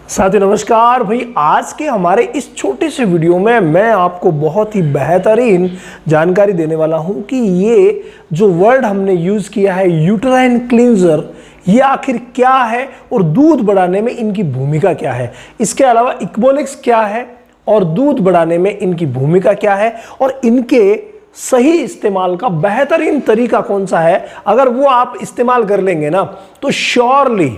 साथियों नमस्कार भाई। आज के हमारे इस छोटे से वीडियो में मैं आपको बहुत ही बेहतरीन जानकारी देने वाला हूं कि ये जो वर्ड हमने यूज़ किया है यूटेराइन क्लींजर, ये आखिर क्या है और दूध बढ़ाने में इनकी भूमिका क्या है। इसके अलावा इक्बोलिक्स क्या है और दूध बढ़ाने में इनकी भूमिका क्या है और इनके सही इस्तेमाल का बेहतरीन तरीका कौन सा है। अगर वो आप इस्तेमाल कर लेंगे ना तो श्योरली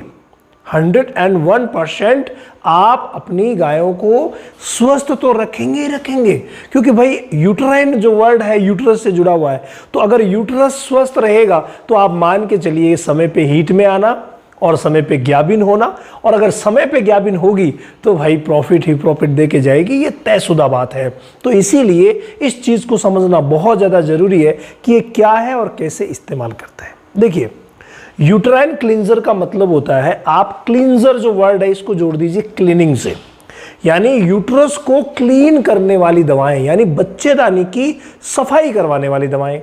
101% आप अपनी गायों को स्वस्थ तो रखेंगे ही रखेंगे, क्योंकि भाई यूटेराइन जो वर्ड है यूटरस से जुड़ा हुआ है। तो अगर यूटरस स्वस्थ रहेगा तो आप मान के चलिए समय पे हीट में आना और समय पे ग्याबिन होना, और अगर समय पे ग्याबिन होगी तो भाई प्रॉफिट ही प्रॉफिट दे के जाएगी, ये तयशुदा बात है। तो इसीलिए इस चीज़ को समझना बहुत ज़्यादा ज़रूरी है कि ये क्या है और कैसे इस्तेमाल करता है। देखिए, यूटेराइन क्लींजर का मतलब होता है, आप क्लींजर जो वर्ड है इसको जोड़ दीजिए क्लीनिंग से, यानी यूट्रस को क्लीन करने वाली दवाएं, यानी बच्चेदानी की सफाई करवाने वाली दवाएं।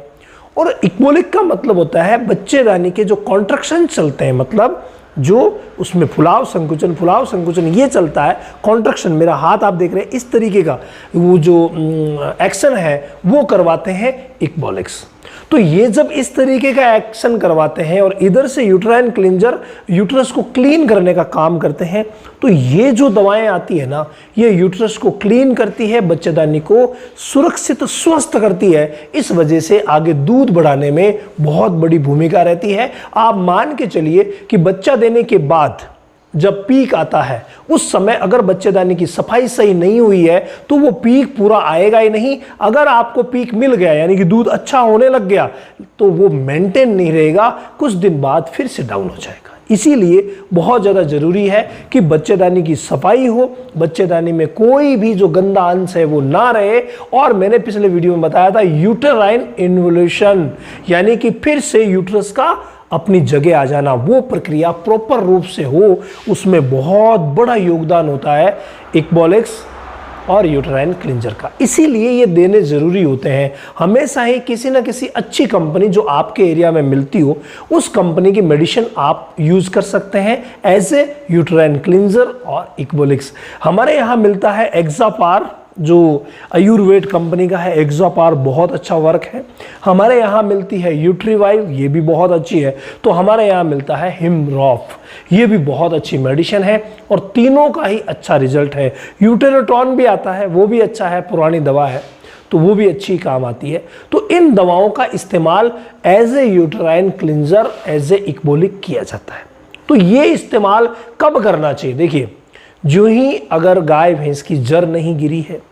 और इक्बोलिक का मतलब होता है बच्चेदानी के जो कॉन्ट्रैक्शन चलते हैं, मतलब जो उसमें फुलाव संकुचन ये चलता है। कॉन्ट्रैक्शन, मेरा हाथ आप देख रहे हैं इस तरीके का, वो जो एक्शन है वो करवाते हैं इक्बोलिक्स। तो ये जब इस तरीके का एक्शन करवाते हैं और इधर से यूटेराइन क्लींजर यूट्रस को क्लीन करने का काम करते हैं, तो ये जो दवाएं आती है ना, ये यूट्रस को क्लीन करती है, बच्चेदानी को सुरक्षित स्वस्थ करती है। इस वजह से आगे दूध बढ़ाने में बहुत बड़ी भूमिका रहती है। आप मान के चलिए कि बच्चा देने के बाद जब पीक आता है उस समय अगर बच्चेदानी की सफाई सही नहीं हुई है तो वो पीक पूरा आएगा ही नहीं। अगर आपको पीक मिल गया यानी कि दूध अच्छा होने लग गया तो वो मेंटेन नहीं रहेगा, कुछ दिन बाद फिर से डाउन हो जाएगा। इसीलिए बहुत ज़्यादा ज़रूरी है कि बच्चेदानी की सफाई हो, बच्चेदानी में कोई भी जो गंदा अंश है वो ना रहे। और मैंने पिछले वीडियो में बताया था यूटेराइन इन्वोल्यूशन, यानी कि फिर से यूट्रस का अपनी जगह आ जाना, वो प्रक्रिया प्रॉपर रूप से हो, उसमें बहुत बड़ा योगदान होता है इक्बोलिक्स और यूटेराइन क्लींजर का। इसीलिए ये देने ज़रूरी होते हैं। हमेशा ही किसी ना किसी अच्छी कंपनी जो आपके एरिया में मिलती हो, उस कंपनी की मेडिसिन आप यूज़ कर सकते हैं एज ए यूटेराइन क्लींजर और इक्बोलिक्स। हमारे यहाँ मिलता है एक्सापार, जो आयुर्वेद कंपनी का है। एक्सापार बहुत अच्छा वर्क है। हमारे यहाँ मिलती है यूट्रीवाइव, ये भी बहुत अच्छी है। तो हमारे यहाँ मिलता है हिमरॉफ, ये भी बहुत अच्छी मेडिसिन है और तीनों का ही अच्छा रिजल्ट है। यूटेरोटॉन भी आता है, वो भी अच्छा है, पुरानी दवा है तो वो भी अच्छी काम आती है। तो इन दवाओं का इस्तेमाल as a uterine cleanser, as a ecbolic किया जाता है। तो ये इस्तेमाल कब करना चाहिए? देखिए, जो ही अगर गाय भैंस की जर नहीं गिरी है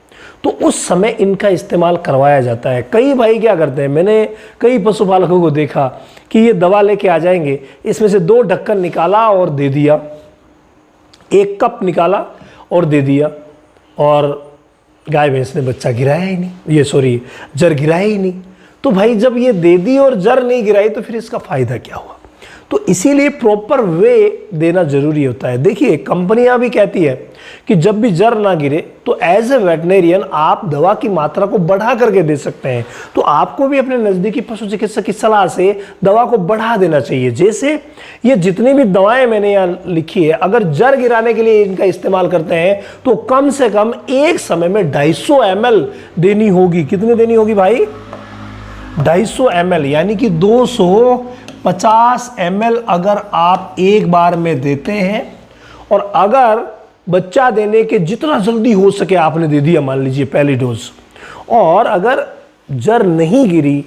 तो उस समय इनका इस्तेमाल करवाया जाता है। कई भाई क्या करते हैं, मैंने कई पशुपालकों को देखा कि ये दवा लेके आ जाएंगे, इसमें से 2 ढक्कन निकाला और दे दिया, 1 कप निकाला और दे दिया, और गाय भैंस ने बच्चा गिराया ही नहीं, जर गिराया ही नहीं। तो भाई जब ये दे दी और जर नहीं गिराई तो फिर इसका फायदा क्या हुआ? तो इसीलिए प्रॉपर वे देना जरूरी होता है। देखिए, कंपनियां भी कहती है कि जब भी जर ना गिरे तो एज ए वेटनेरियन आप दवा की मात्रा को बढ़ा करके दे सकते हैं। तो आपको भी अपने नज़दीकी पशु चिकित्सक की सलाह से दवा को बढ़ा देना चाहिए। जैसे ये जितनी भी दवाएं मैंने यहाँ लिखी है, अगर जर गिराने के लिए इनका इस्तेमाल करते हैं तो कम से कम एक समय में 250 ml देनी होगी। कितनी देनी होगी भाई? 250 ml, यानी कि 250 ml अगर आप एक बार में देते हैं, और अगर बच्चा देने के जितना जल्दी हो सके आपने दे दिया, मान लीजिए पहली डोज, और अगर जर नहीं गिरी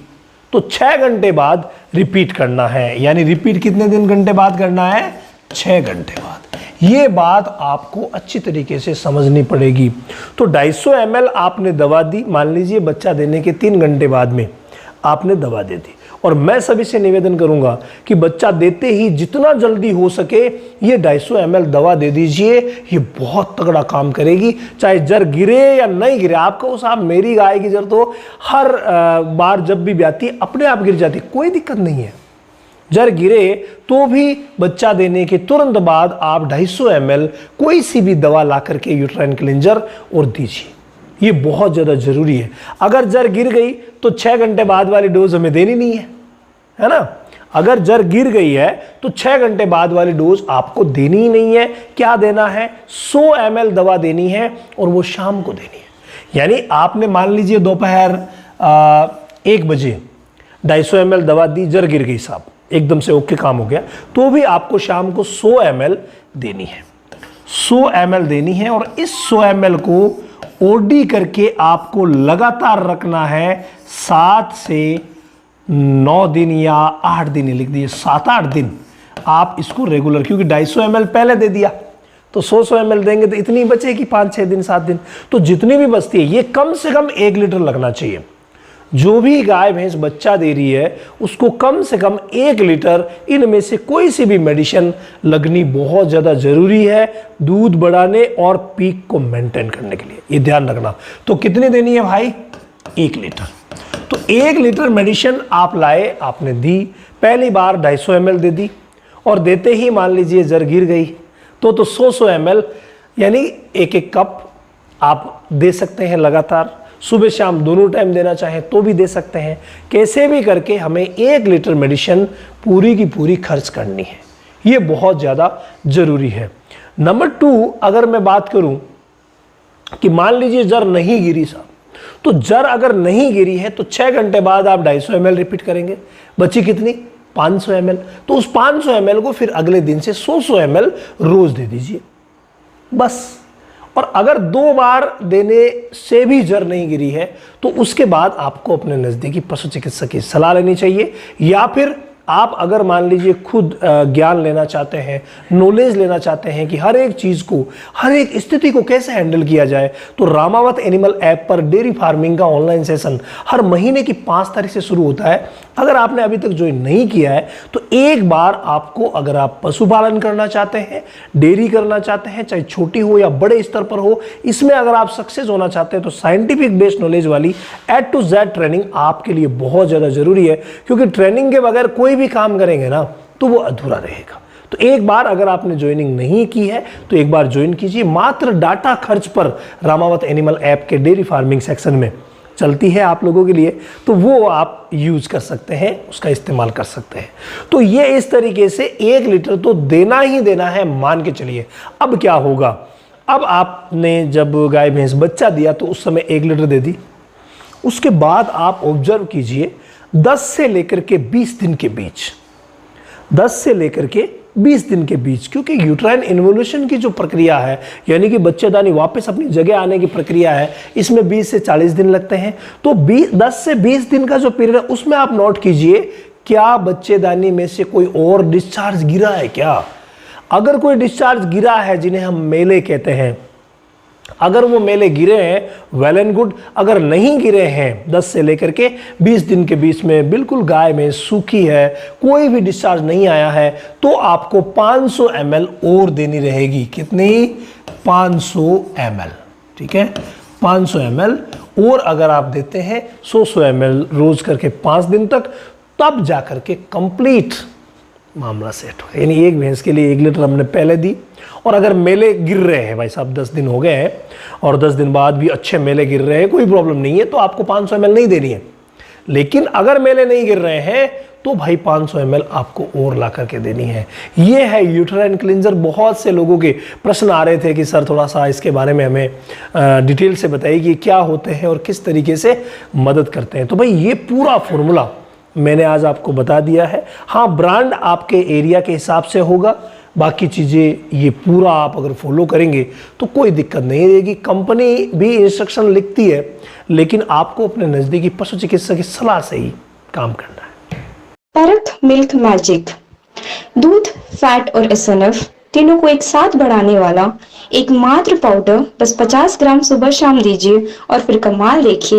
तो 6 घंटे बाद रिपीट करना है। यानी रिपीट कितने घंटे बाद करना है? 6 घंटे बाद। ये बात आपको अच्छी तरीके से समझनी पड़ेगी। तो 250 ml आपने दवा दी, मान लीजिए बच्चा देने के 3 घंटे बाद में आपने दवा दे दी, और मैं सभी से निवेदन करूंगा कि बच्चा देते ही जितना जल्दी हो सके ये 250 ml दवा दे दीजिए। ये बहुत तगड़ा काम करेगी, चाहे जर गिरे या नहीं गिरे। आपको साहब, मेरी गाय की जर तो हर बार जब भी ब्याती है अपने आप गिर जाती, कोई दिक्कत नहीं है। जर गिरे तो भी बच्चा देने के तुरंत बाद आप 250 ml कोई सी भी दवा ला करके यूटेराइन क्लींजर और दीजिए। ये बहुत ज़्यादा ज़रूरी है। अगर जर गिर गई तो 6 घंटे बाद वाली डोज हमें देनी नहीं है, है ना? अगर जर गिर गई है तो 6 घंटे बाद वाली डोज आपको देनी ही नहीं है। क्या देना है? 100 ml दवा देनी है और वो शाम को देनी है। यानी आपने मान लीजिए दोपहर 1 बजे 250 ml दवा दी, जर गिर गई साहब, एकदम से ओके काम हो गया, तो भी आपको शाम को 100 ml देनी है। 100 ml देनी है और इस 100 ml को ओडी करके आपको लगातार रखना है 7 से 9 दिन या 8 दिन, लिख दीजिए 7-8 दिन आप इसको रेगुलर, क्योंकि 250 ml पहले दे दिया तो 100 ml देंगे तो इतनी बचेगी 5-6 दिन 7 दिन, तो जितनी भी बचती है ये कम से कम 1 लीटर लगना चाहिए। जो भी गाय भैंस बच्चा दे रही है उसको कम से कम 1 लीटर इनमें से कोई सी भी मेडिसिन लगनी बहुत ज़्यादा ज़रूरी है दूध बढ़ाने और पीक को मेंटेन करने के लिए, ये ध्यान रखना। तो कितनी देनी है भाई? 1 लीटर। तो 1 लीटर मेडिसिन आप लाए, आपने दी, पहली बार 250 ml दे दी और देते ही मान लीजिए जर गिर गई तो 100 ml यानी 1-1 कप आप दे सकते हैं लगातार, सुबह शाम दोनों टाइम देना चाहें तो भी दे सकते हैं। कैसे भी करके हमें 1 लीटर मेडिसिन पूरी की पूरी खर्च करनी है, ये बहुत ज़्यादा ज़रूरी है। नंबर 2, अगर मैं बात करूं कि मान लीजिए जर नहीं गिरी साहब, तो जर अगर नहीं गिरी है तो 6 घंटे बाद आप 250 ml रिपीट करेंगे, बची कितनी? 500 ml। तो उस 500 ml को फिर अगले दिन से 100 ml रोज दे दीजिए बस। और अगर 2 बार देने से भी जर नहीं गिरी है तो उसके बाद आपको अपने नज़दीकी पशु चिकित्सक की सलाह लेनी चाहिए, या फिर आप अगर मान लीजिए खुद ज्ञान लेना चाहते हैं, नॉलेज लेना चाहते हैं कि हर एक चीज़ को, हर एक स्थिति को कैसे हैंडल किया जाए, तो रामावत एनिमल ऐप पर डेयरी फार्मिंग का ऑनलाइन सेशन हर महीने की 5 तारीख से शुरू होता है। अगर आपने अभी तक ज्वाइन नहीं किया है तो एक बार आपको, अगर आप पशुपालन करना चाहते हैं, डेयरी करना चाहते हैं, चाहे छोटी हो या बड़े स्तर पर हो, इसमें अगर आप सक्सेस होना चाहते हैं तो साइंटिफिक बेस्ड नॉलेज वाली A to Z ट्रेनिंग आपके लिए बहुत ज़्यादा ज़रूरी है, क्योंकि ट्रेनिंग के बगैर कोई भी काम करेंगे ना तो वो अधूरा रहेगा। तो एक बार अगर आपने ज्वाइनिंग नहीं की है तो एक बार ज्वाइन कीजिए, मात्र डाटा खर्च पर रामावत एनिमल ऐप के डेयरी फार्मिंग सेक्शन में चलती है आप लोगों के लिए, तो वो आप यूज कर सकते हैं, उसका इस्तेमाल कर सकते हैं। तो ये इस तरीके से 1 लीटर तो देना ही देना है, मान के चलिए। अब क्या होगा? अब आपने जब गाय भैंस बच्चा दिया तो उस समय 1 लीटर दे दी, उसके बाद आप ऑब्जर्व कीजिए 10 से लेकर के 20 दिन के बीच, 10 से लेकर के 20 दिन के बीच, क्योंकि यूट्राइन इन्वोल्यूशन की जो प्रक्रिया है, यानी कि बच्चेदानी वापस अपनी जगह आने की प्रक्रिया है, इसमें 20 से 40 दिन लगते हैं। तो 10 से 20 दिन का जो पीरियड है उसमें आप नोट कीजिए क्या बच्चेदानी में से कोई और डिस्चार्ज गिरा है क्या। अगर कोई डिस्चार्ज गिरा है, जिन्हें हम मेले कहते हैं, अगर वो मेले गिरे हैं वेल एंड गुड, अगर नहीं गिरे हैं 10 से लेकर के 20 दिन के बीच में, बिल्कुल गाय में सूखी है, कोई भी डिस्चार्ज नहीं आया है, तो आपको 500 ml और देनी रहेगी। कितनी? 500 ml, ठीक है, 500 ml और अगर आप देते हैं 100 ml रोज करके 5 दिन तक, तब जाकर के कंप्लीट मामला सेट हो। यानी एक भैंस के लिए 1 लीटर हमने पहले दी, और अगर मेले गिर रहे हैं भाई साहब 10 दिन हो गए हैं और 10 दिन बाद भी अच्छे मेले गिर रहे हैं, कोई प्रॉब्लम नहीं है, तो आपको 500 ml नहीं देनी है। लेकिन अगर मेले नहीं गिर रहे हैं तो भाई 500 ml आपको और ला करके देनी है। ये है यूट्राइन क्लींजर। बहुत से लोगों के प्रश्न आ रहे थे कि सर थोड़ा सा इसके बारे में हमें डिटेल से बताइए कि क्या होते हैं और किस तरीके से मदद करते हैं। तो भाई ये पूरा फॉर्मूला मैंने आज आपको बता दिया है। हाँ, ब्रांड आपके एरिया के हिसाब से होगा, बाकी चीज़ें ये पूरा आप अगर फॉलो करेंगे तो कोई दिक्कत नहीं रहेगी। कंपनी भी इंस्ट्रक्शन लिखती है, लेकिन आपको अपने नज़दीकी पशु चिकित्सक की सलाह से ही काम करना है। परख मिल्क मैजिक, दूध, फैट और एसएनएफ तीनों को एक साथ बढ़ाने वाला एकमात्र पाउडर, बस 50 ग्राम सुबह शाम दीजिए और फिर कमाल देखिए।